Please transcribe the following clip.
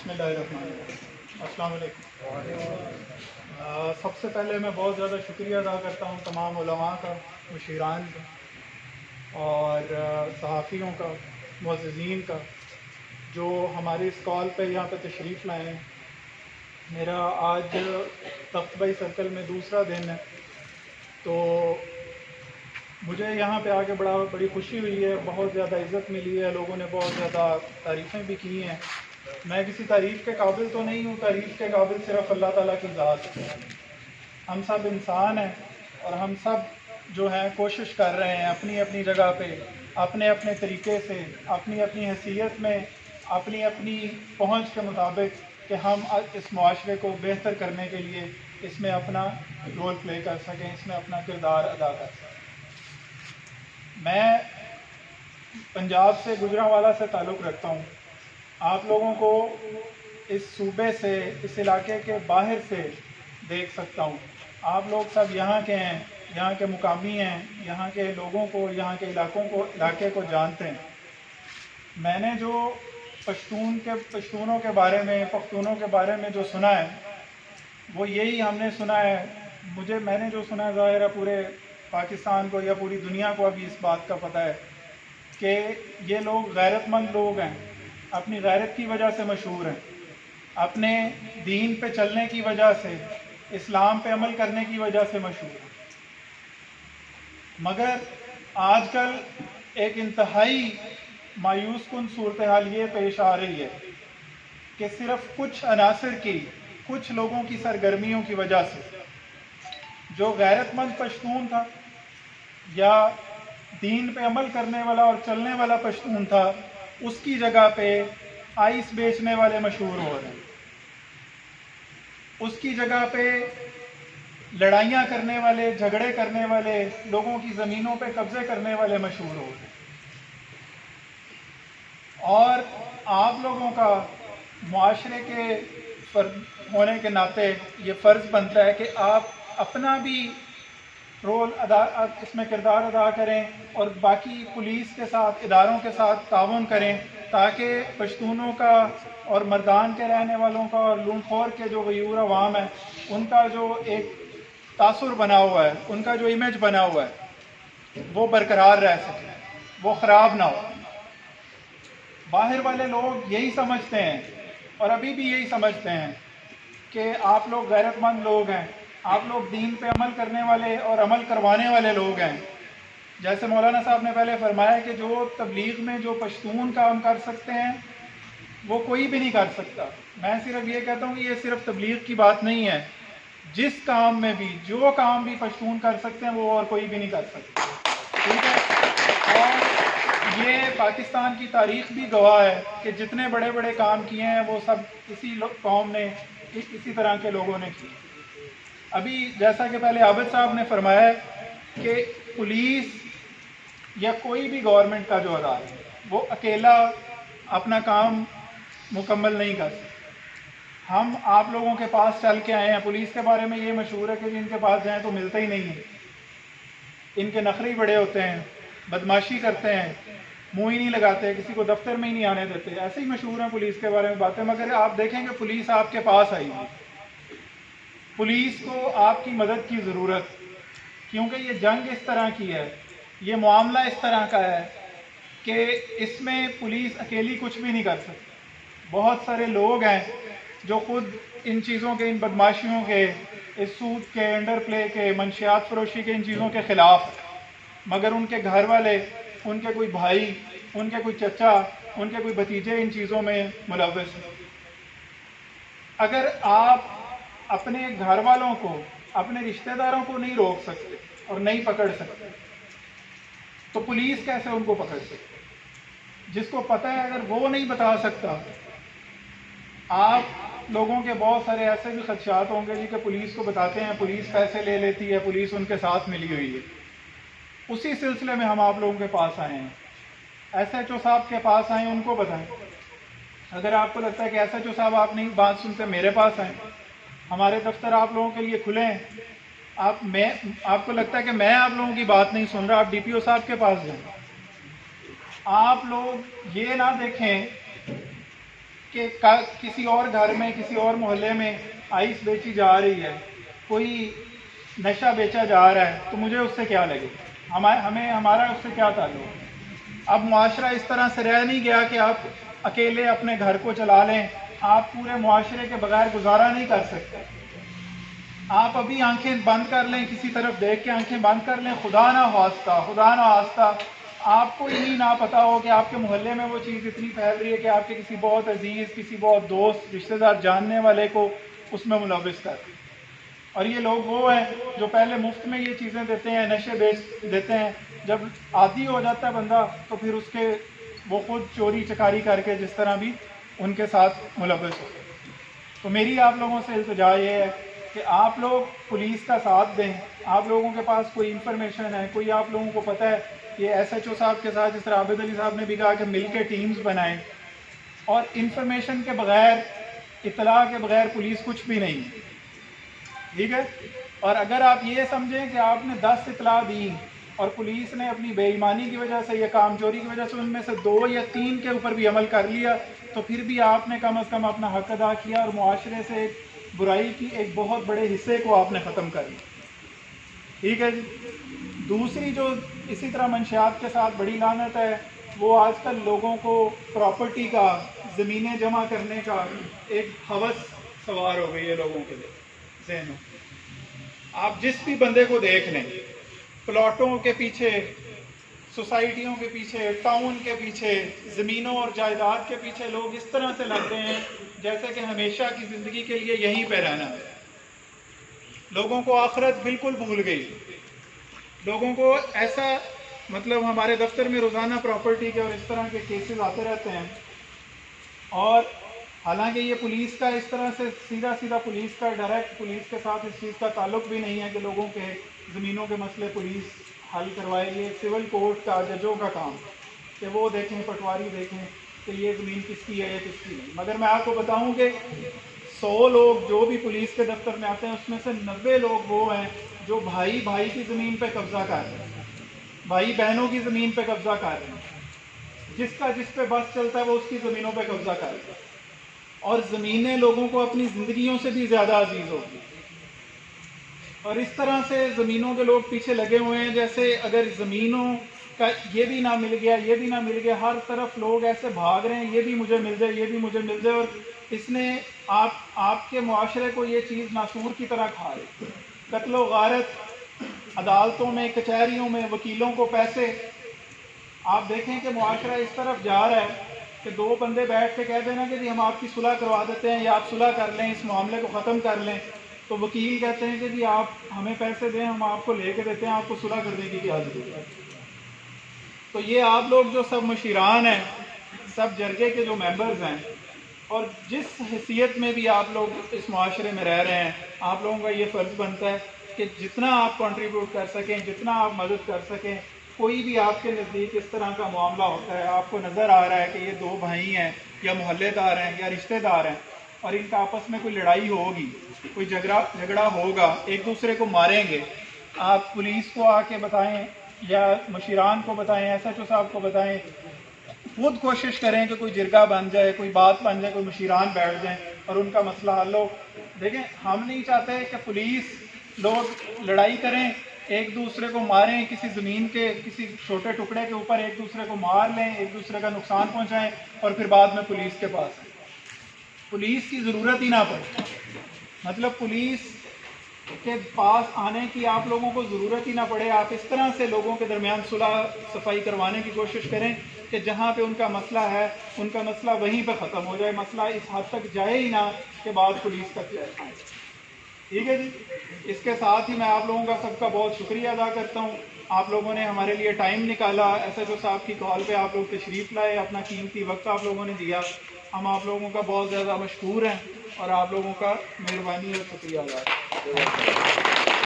بسم اللہ الرحمن الرحیم۔ السلام علیکم۔ سب سے پہلے میں بہت زیادہ شکریہ ادا کرتا ہوں تمام علماء کا، مشیران کا اور صحافیوں کا، معززین کا، جو ہماری اس کال پہ یہاں پہ تشریف لائے ہیں۔ میرا آج تخت بھائی سرکل میں دوسرا دن ہے، تو مجھے یہاں پہ آ کے بڑی خوشی ہوئی ہے، بہت زیادہ عزت ملی ہے، لوگوں نے بہت زیادہ تعریفیں بھی کی ہیں۔ میں کسی تعریف کے قابل تو نہیں ہوں، تعریف کے قابل صرف اللہ تعالیٰ کی ذات ہے۔ ہم سب انسان ہیں اور ہم سب جو ہیں کوشش کر رہے ہیں اپنی اپنی جگہ پہ، اپنے اپنے طریقے سے، اپنی اپنی حیثیت میں، اپنی اپنی پہنچ کے مطابق کہ ہم اس معاشرے کو بہتر کرنے کے لیے اس میں اپنا رول پلے کر سکیں، اس میں اپنا کردار ادا کر سکیں۔ میں پنجاب سے گوجرانوالا سے تعلق رکھتا ہوں۔ آپ لوگوں کو اس صوبے سے، اس علاقے کے باہر سے دیکھ سکتا ہوں۔ آپ لوگ سب یہاں کے ہیں، یہاں کے مقامی ہیں، یہاں کے لوگوں کو، یہاں کے علاقے کو جانتے ہیں۔ میں نے جو پشتونوں کے بارے میں، پختونوں کے بارے میں جو سنا ہے وہ یہی ہم نے سنا ہے۔ میں نے جو سنا ہے، ظاہر ہے پورے پاکستان کو یا پوری دنیا کو ابھی اس بات کا پتہ ہے کہ یہ لوگ غیرت مند لوگ ہیں، اپنی غیرت کی وجہ سے مشہور ہیں، اپنے دین پہ چلنے کی وجہ سے، اسلام پہ عمل کرنے کی وجہ سے مشہور ہیں۔ مگر آج کل ایک انتہائی مایوس کن صورتحال یہ پیش آ رہی ہے کہ صرف کچھ عناصر کی، کچھ لوگوں کی سرگرمیوں کی وجہ سے جو غیرت مند پشتون تھا یا دین پہ عمل کرنے والا اور چلنے والا پشتون تھا، اس کی جگہ پہ آئس بیچنے والے مشہور ہو رہے ہیں، اس کی جگہ پہ لڑائیاں کرنے والے، جھگڑے کرنے والے، لوگوں کی زمینوں پہ قبضے کرنے والے مشہور ہو رہے ہیں۔ اور آپ لوگوں کا معاشرے کے فرد ہونے کے ناطے یہ فرض بنتا ہے کہ آپ اپنا بھی رول اس میں کردار ادا کریں اور باقی پولیس کے ساتھ، اداروں کے ساتھ تعاون کریں، تاکہ پشتونوں کا اور مردان کے رہنے والوں کا اور لون خور کے جو غیور عوام ہے، ان کا جو ایک تاثر بنا ہوا ہے، ان کا جو امیج بنا ہوا ہے، وہ برقرار رہ سکے، وہ خراب نہ ہو۔ باہر والے لوگ یہی سمجھتے ہیں اور ابھی بھی یہی سمجھتے ہیں کہ آپ لوگ غیرت مند لوگ ہیں، آپ لوگ دین پہ عمل کرنے والے اور عمل کروانے والے لوگ ہیں۔ جیسے مولانا صاحب نے پہلے فرمایا کہ جو تبلیغ میں جو پشتون کام کر سکتے ہیں وہ کوئی بھی نہیں کر سکتا۔ میں صرف یہ کہتا ہوں کہ یہ صرف تبلیغ کی بات نہیں ہے، جس کام میں بھی، جو کام بھی پشتون کر سکتے ہیں وہ اور کوئی بھی نہیں کر سکتا، ٹھیک ہے؟ اور یہ پاکستان کی تاریخ بھی گواہ ہے کہ جتنے بڑے بڑے کام کیے ہیں وہ سب اسی قوم نے، اسی طرح کے لوگوں نے کیے۔ ابھی جیسا کہ پہلے عابد صاحب نے فرمایا ہے کہ پولیس یا کوئی بھی گورنمنٹ کا جو ادارہ ہے وہ اکیلا اپنا کام مکمل نہیں کر سکتا۔ ہم آپ لوگوں کے پاس چل کے آئے ہیں، پولیس کے بارے میں یہ مشہور ہے کہ ان کے پاس جائیں تو ملتا ہی نہیں ہے، ان کے نخرے بڑے ہوتے ہیں، بدماشی کرتے ہیں، منہ ہی نہیں لگاتے، کسی کو دفتر میں ہی نہیں آنے دیتے، ایسے ہی مشہور ہیں پولیس کے بارے میں باتیں۔ مگر آپ دیکھیں کہ پولیس آپ کے پاس آئی ہے، پولیس کو آپ کی مدد کی ضرورت، کیونکہ یہ جنگ اس طرح کی ہے، یہ معاملہ اس طرح کا ہے کہ اس میں پولیس اکیلی کچھ بھی نہیں کر سکتی۔ بہت سارے لوگ ہیں جو خود ان چیزوں کے، ان بدماشیوں کے، اس سود کے، انڈر پلے کے، منشیات فروشی کے، ان چیزوں کے خلاف، مگر ان کے گھر والے، ان کے کوئی بھائی، ان کے کوئی چچا، ان کے کوئی بھتیجے ان چیزوں میں ملوث ہیں۔ اگر آپ اپنے گھر والوں کو، اپنے رشتہ داروں کو نہیں روک سکتے اور نہیں پکڑ سکتے تو پولیس کیسے ان کو پکڑ سکتے؟ جس کو پتہ ہے اگر وہ نہیں بتا سکتا، آپ لوگوں کے بہت سارے ایسے بھی خدشات ہوں گے جی کہ پولیس کو بتاتے ہیں، پولیس پیسے لے لیتی ہے، پولیس ان کے ساتھ ملی ہوئی ہے۔ اسی سلسلے میں ہم آپ لوگوں کے پاس آئے ہیں، ایس ایچ او صاحب کے پاس آئے ہیں، ان کو بتائیں۔ اگر آپ کو لگتا ہے کہ ایس ایچ او صاحب آپ نہیں بات سنتے، میرے پاس آئیں، ہمارے دفتر آپ لوگوں کے لیے کھلے ہیں۔ آپ کو لگتا ہے کہ میں آپ لوگوں کی بات نہیں سن رہا، آپ ڈی پی او صاحب کے پاس جائیں۔ آپ لوگ یہ نہ دیکھیں کہ کہ کسی اور گھر میں کسی اور محلے میں آئس بیچی جا رہی ہے، کوئی نشہ بیچا جا رہا ہے، تو مجھے اس سے کیا لگے؟ ہمارا اس سے کیا تعلق؟ اب معاشرہ اس طرح سے رہ نہیں گیا کہ آپ اکیلے اپنے گھر کو چلا لیں، آپ پورے معاشرے کے بغیر گزارا نہیں کر سکتے۔ آپ ابھی آنکھیں بند کر لیں، کسی طرف دیکھ کے آنکھیں بند کر لیں، خدا نہ خواستہ آپ کو ہی نہ پتا ہو کہ آپ کے محلے میں وہ چیز اتنی پھیل رہی ہے کہ آپ کے کسی بہت عزیز، کسی بہت دوست، رشتہ دار، جاننے والے کو اس میں ملوث کر دیں۔ اور یہ لوگ وہ ہیں جو پہلے مفت میں یہ چیزیں دیتے ہیں، نشے بیچ دیتے ہیں، جب عادی ہو جاتا ہے بندہ تو پھر اس کے وہ خود چوری چکاری کر کے جس طرح بھی ان کے ساتھ ملوث ہو۔ تو میری آپ لوگوں سے التجا یہ ہے کہ آپ لوگ پولیس کا ساتھ دیں۔ آپ لوگوں کے پاس کوئی انفارمیشن ہے، کوئی آپ لوگوں کو پتہ ہے، یہ ایس ایچ او صاحب کے ساتھ، جس طرح عابد علی صاحب نے بھی کہا کہ مل کے ٹیمز بنائیں، اور انفارمیشن کے بغیر، اطلاع کے بغیر پولیس کچھ بھی نہیں ہے، ٹھیک ہے؟ اور اگر آپ یہ سمجھیں کہ آپ نے 10 اطلاع دی اور پولیس نے اپنی بے ایمانی کی وجہ سے یا کام چوری کی وجہ سے ان میں سے 2 یا 3 کے اوپر بھی عمل کر لیا، تو پھر بھی آپ نے کم از کم اپنا حق ادا کیا اور معاشرے سے برائی کی ایک بہت بڑے حصے کو آپ نے ختم کر لیا، ٹھیک ہے جی؟ دوسری جو اسی طرح منشیات کے ساتھ بڑی لعنت ہے، وہ آج کل لوگوں کو پراپرٹی کا، زمینیں جمع کرنے کا ایک ہوس سوار ہو گئی ہے لوگوں کے لیے ذہنوں۔ آپ جس بھی بندے کو دیکھ لیں، پلاٹوں کے پیچھے، سوسائٹیوں کے پیچھے، ٹاؤن کے پیچھے، زمینوں اور جائیداد کے پیچھے لوگ اس طرح سے لگ رہے ہیں جیسے کہ ہمیشہ کی زندگی کے لیے یہیں پہ رہنا ہے۔ لوگوں کو آخرت بالکل بھول گئی۔ لوگوں کو ایسا، مطلب ہمارے دفتر میں روزانہ پراپرٹی کے اور اس طرح کے کیسز آتے رہتے ہیں، اور حالانکہ یہ پولیس کا اس طرح سے سیدھا پولیس کا ڈائریکٹ پولیس کے ساتھ اس چیز کا تعلق بھی نہیں ہے کہ لوگوں کے زمینوں کے مسئلے پولیس حل کروائے، یہ سول کورٹ کا، ججوں کا کام کہ وہ دیکھیں، پٹواری دیکھیں کہ یہ زمین کس کی ہے، یہ کس کی نہیں۔ مگر میں آپ کو بتاؤں کہ 100 لوگ جو بھی پولیس کے دفتر میں آتے ہیں اس میں سے 90 لوگ وہ ہیں جو بھائی کی زمین پہ قبضہ کر رہے ہیں، بھائی بہنوں کی زمین پہ قبضہ کر رہے ہیں، جس پہ بس چلتا ہے وہ اس کی زمینوں پہ قبضہ کر رہے ہیں، اور زمینیں لوگوں کو اپنی زندگیوں سے بھی زیادہ عزیز ہوگی۔ اور اس طرح سے زمینوں کے لوگ پیچھے لگے ہوئے ہیں جیسے اگر زمینوں کا یہ بھی نہ مل گیا، یہ بھی نہ مل گیا، ہر طرف لوگ ایسے بھاگ رہے ہیں، یہ بھی مجھے مل جائے، یہ بھی مجھے مل جائے، اور اس نے آپ کے معاشرے کو یہ چیز ناسور کی طرح کھا رہی۔ قتل و غارت، عدالتوں میں، کچہریوں میں، وکیلوں کو پیسے۔ آپ دیکھیں کہ معاشرہ اس طرف جا رہا ہے کہ 2 بندے بیٹھ کے کہہ دینا کہ جی ہم آپ کی صلح کروا دیتے ہیں یا آپ صلح کر لیں، اس معاملے کو ختم کر لیں، تو وکیل کہتے ہیں کہ جی آپ ہمیں پیسے دیں، ہم آپ کو لے کے دیتے ہیں، آپ کو صلح کرنے کی کیا ضرورت ہے؟ تو یہ آپ لوگ جو سب مشیران ہیں، سب جرگے کے جو ممبرز ہیں، اور جس حیثیت میں بھی آپ لوگ اس معاشرے میں رہ رہے ہیں، آپ لوگوں کا یہ فرض بنتا ہے کہ جتنا آپ کنٹریبیوٹ کر سکیں، جتنا آپ مدد کر سکیں۔ کوئی بھی آپ کے نزدیک اس طرح کا معاملہ ہوتا ہے، آپ کو نظر آ رہا ہے کہ یہ 2 بھائی ہیں یا محلے دار ہیں یا رشتہ دار ہیں اور ان کا آپس میں کوئی لڑائی ہوگی، کوئی جھگڑا ہوگا، ایک دوسرے کو ماریں گے، آپ پولیس کو آ کے بتائیں یا مشیران کو بتائیں، ایس ایچ او صاحب کو بتائیں، خود کوشش کریں کہ کوئی جرگہ بن جائے، کوئی بات بن جائے، کوئی مشیران بیٹھ جائیں اور ان کا مسئلہ حل ہو۔ دیکھیں، ہم نہیں چاہتے کہ پولیس لوگ لڑائی کریں، ایک دوسرے کو ماریں، کسی زمین کے کسی چھوٹے ٹکڑے کے اوپر ایک دوسرے کو مار لیں، ایک دوسرے کا نقصان پہنچائیں اور پھر بعد میں پولیس کے پاس آئیں۔ پولیس کی ضرورت ہی نہ پڑے، مطلب پولیس کے پاس آنے کی آپ لوگوں کو ضرورت ہی نہ پڑے۔ آپ اس طرح سے لوگوں کے درمیان صلح صفائی کروانے کی کوشش کریں کہ جہاں پہ ان کا مسئلہ ہے، ان کا مسئلہ وہیں پہ ختم ہو جائے، مسئلہ اس حد تک جائے ہی نہ کہ بعد پولیس تک جائے۔ ٹھیک ہے جی؟ اس کے ساتھ ہی میں آپ لوگوں کا سب کا بہت شکریہ ادا کرتا ہوں۔ آپ لوگوں نے ہمارے لیے ٹائم نکالا، ایس ایچ او صاحب کی کال پہ آپ لوگ تشریف لائے، اپنا قیمتی وقت آپ لوگوں نے دیا، ہم آپ لوگوں کا بہت زیادہ مشکور ہیں اور آپ لوگوں کا مہربانی اور شکریہ ادا کرتے ہیں۔